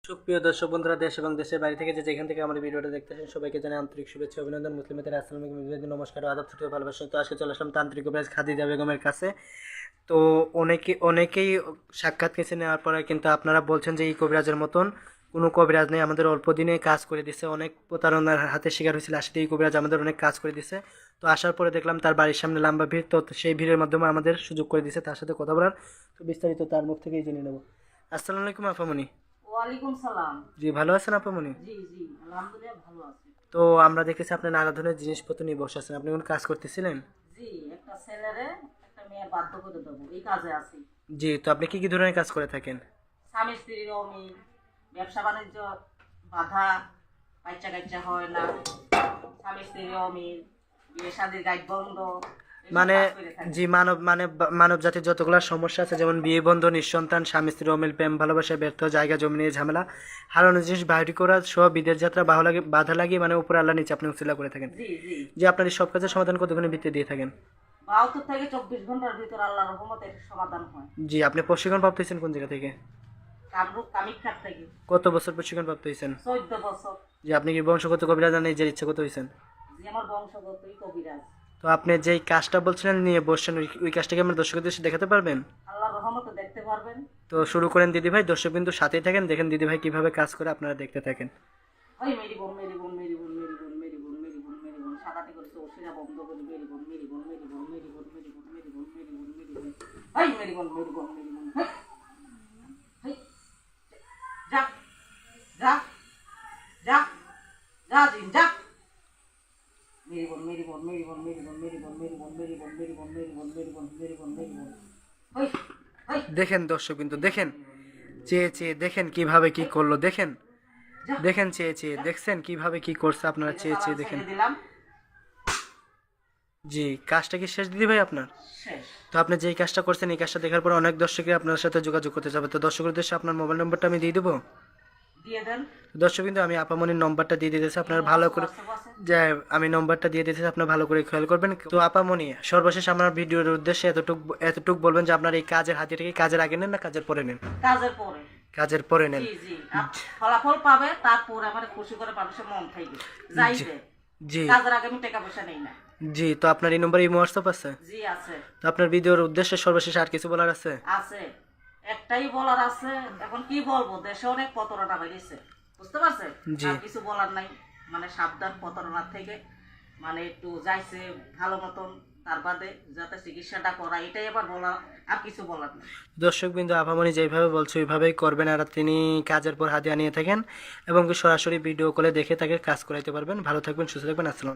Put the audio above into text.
সুপ্রিয় দর্শক বন্ধুরা, দেশ এবং দেশের বাইরে থেকে যেখান থেকে আমাদের ভিডিওটা দেখতেছেন সবাইকে জানাই আন্তরিক শুভেচ্ছা অভিনন্দন। মুসলিমদের আসসালামু আলাইকুম, নমস্কার, আদাব, ছোট ভালোবাসা। তো আজকে চলে আসলাম তান্ত্রিক কবিরাজ খাদিজা বেগমের কাছে। তো অনেকেই সাক্ষাৎ কেসে নেওয়ার পরে কিন্তু আপনারা বলছেন যে এই কবিরাজের মতন কোনো কবিরাজ নেই, আমাদের অল্প দিনে কাজ করে দিছে, অনেক প্রতারণার হাতে শিকার হয়েছিল। আসলে এই কবিরাজ আমাদের অনেক কাজ করে দিছে। তো আসার পরে দেখলাম তার বাড়ির সামনে লম্বা ভিড়, তো সেই ভিড়ের মাধ্যমে আমাদের সুযোগ করে দিছে তার সাথে কথা বলার। তো বিস্তারিত তার মুখ থেকেই জেনে নেব। আসসালামু আলাইকুম আপামনি। ওয়ালাইকুম সালাম। জি, ভালো আছেন আপামনি? জি জি, আলহামদুলিল্লাহ ভালো আছি। তো আমরা দেখেছি আপনি নানা ধরনের জিনিসপত্র নিয়ে বসে আছেন, আপনি কোনো কাজ করতেছিলেন? জি, একটা ছেলেরে একটা মেয়ে বাধ্য করে দেবো, এই কাজে আছি। জি, তো আপনি কি কি ধরনের কাজ করে থাকেন? স্বামী স্ত্রীর অমিল, ব্যবসা বাণিজ্য বাধা, বাচ্চা কাচ্চা হয় না, স্বামী স্ত্রীর অমিল, বিয়ে শাদীর গাইড বন্ধ, এসব মানে কাজ করে থাকি। জি, মানব জাতির যতগুলো সমস্যা আছে, যেমন বিয়ে বন্ধ, নিঃসন্তান, স্বামী স্ত্রী অমিল, প্রেম ভালোবাসা ব্যর্থ, জায়গা জমি নিয়ে ঝামেলা, হারানো জিনিস বাহির করা সহ বিদেশ যাত্রা বাধা লাগিয়ে মানে উপরে আল্লাহ নিচে আপনি উসিলা করে থাকেন। জি জি, যে আপনার এই সব কাজের সমাধান কতক্ষণে ভিত্তি দিয়ে থাকেন? 72 থেকে 24 ঘন্টার ভিতর আল্লাহর রহমতে এর সমাধান হয়। জি, আপনি প্রশিক্ষণ প্রাপ্ত হয়েছেন কোন জায়গা থেকে? কামরূপ কামিক্ষার থেকে। কত বছর প্রশিক্ষণ প্রাপ্ত হয়েছেন? 14 বছর। যে আপনি কি বংশগত কবিরাজ না নিজের ইচ্ছা কত হয়েছেন? জি, আমার বংশগতই কবিরাজ। তো আপনি যেই কাজটা বলছিলেন নিয়ে বসছেন, ওই কাজটাকে আমার দর্শকদের দেখাতে পারবেন? আল্লাহর রহমতে দেখতে পারবেন। তো শুরু করেন দিদি ভাই, দর্শক কিন্তু সাথেই থাকেন, দেখেন দিদি ভাই কিভাবে কাজ করে, আপনারা দেখতে থাকেন। ওই মেরি বোন মেরি বোন মেরি বোন মেরি বোন মেরি বোন মেরি বোন মেরি বোন সাদাতে করেছে ওসিরা বন্ধ করে মেরি বোন মেরি বোন মেরি বোন মেরি বোন মেরি বোন মেরি বোন মেরি বোন মেরি বোন ওই মেরি বোন মেরি বোন মেরি বোন হেই হেই যা যা যা যা জিন যা মেরি বোন মেরি বোন মেরি বোন মেরি বোন মেরি বোন মেরি বোন মেরি বোন মেরি বোন মেরি বোন মেরি বোন মেরি বোন মেরি বোন ওই ওই দেখেন দর্শক কিন্তু দেখেন, চেয়ে চেয়ে দেখেন কিভাবে কি করলো, দেখেন দেখেন চেয়ে চেয়ে দেখছেন কিভাবে কি করছে, আপনারা চেয়ে চেয়ে দেখেন। দিলাম জি, কাজটা কি শেষ দিদি ভাই আপনার? শেষ। তো আপনি যেই কাজটা করছেন এই কাজটা দেখার পর অনেক দর্শকই আপনার সাথে যোগাযোগ করতে যাবে। তো দর্শকের উদ্দেশ্যে আপনার মোবাইল নম্বরটা আমি দিয়ে দেবো। দিয়ে দেন। দর্শক কিন্তু আমি আপামনির নম্বরটা দিয়ে দিতেছি, আপনার ভালো করে যে আমি নম্বরটা দিয়ে দিতেছি, আপনার ভালো করে খেয়াল করবেন। তো আপামনি, সর্বশেষ আমার ভিডিওর উদ্দেশ্যে এতটুকু বলবেন যে আপনার এই কাজের হাজিরা কি কাজের আগে নেন না কাজের পরে নেন? কাজের পরে। কাজের পরে নেন। জি জি, ফলাফল পাবে তারপরে আমার খুশি করে মানুষের মন থাকবে যাইবে। জি কাজের আগে আমি টাকা পয়সা নেই না। জি, তো আপনার এই নম্বরে হোয়াটসঅ্যাপ আছে? জি আছে। তো আপনার ভিডিওর উদ্দেশ্যে সর্বশেষ আর কিছু বলার আছে? আছে, একটাই বলার আছে। এখন কি বলবো, দেশে অনেক প্রতারণা বেরিয়েছে, বুঝতে পারছেন? জি। আর কিছু বলার নাই, মানে সাবধান প্রতারণার থেকে, মানে একটু যাইছে ভালো মতন, তার বাদে যাতে চিকিৎসাটা করা, এটাই আবার বলা, আর কিছু বলার নাই। দর্শক বিন্দু, আপামনি যেভাবে বলছে ওইভাবেই করবেন, আর তিনি কাজের পর হাতে আনিয়ে থাকেন এবং কি সরাসরি ভিডিও কলে দেখে তাকে কাজ করাইতে পারবেন। ভালো থাকবেন, সুস্থ থাকবেন, আসসালাম।